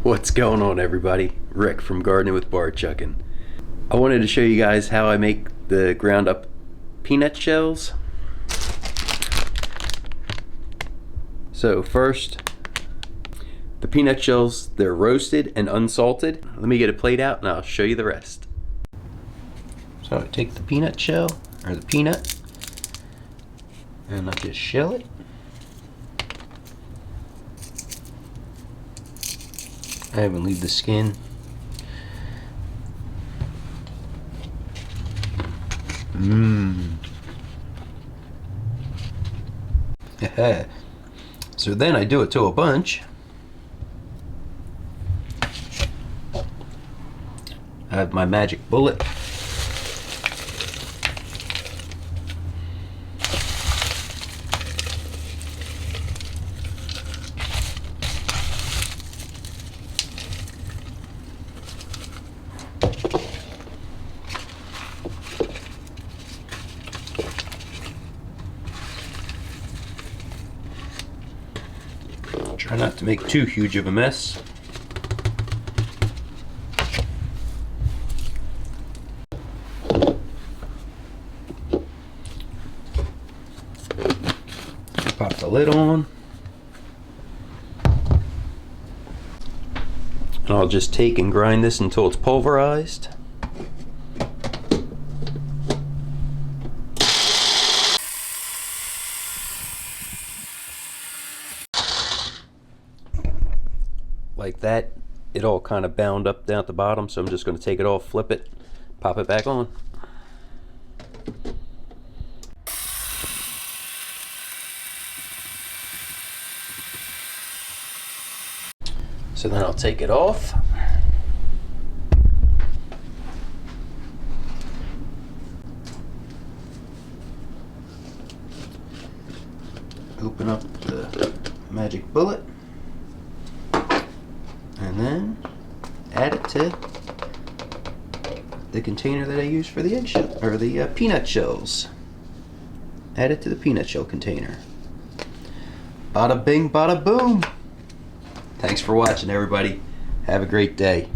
What's going on, everybody? Rick from Gardening with Barchuckin. I wanted to show you guys how I make the ground up peanut shells. So first, the peanut shells, they're roasted and unsalted. Let me get a plate out and I'll show you the rest. So I take the peanut shell, or the peanut, and I just shell it. I haven't leave the skin. So then I do it to a bunch. I have my magic bullet. Try not to make too huge of a mess. Pop the lid on. And I'll just take and grind this until it's pulverized. Like that, it all kind of bound up down at the bottom, so I'm just going to take it off, flip it, pop it back on. So then I'll take it off. Open up the magic bullet. And then add it to the container that I use for the eggshell, or the peanut shells. Add it to the peanut shell container. Bada bing, bada boom. Thanks for watching, everybody. Have a great day.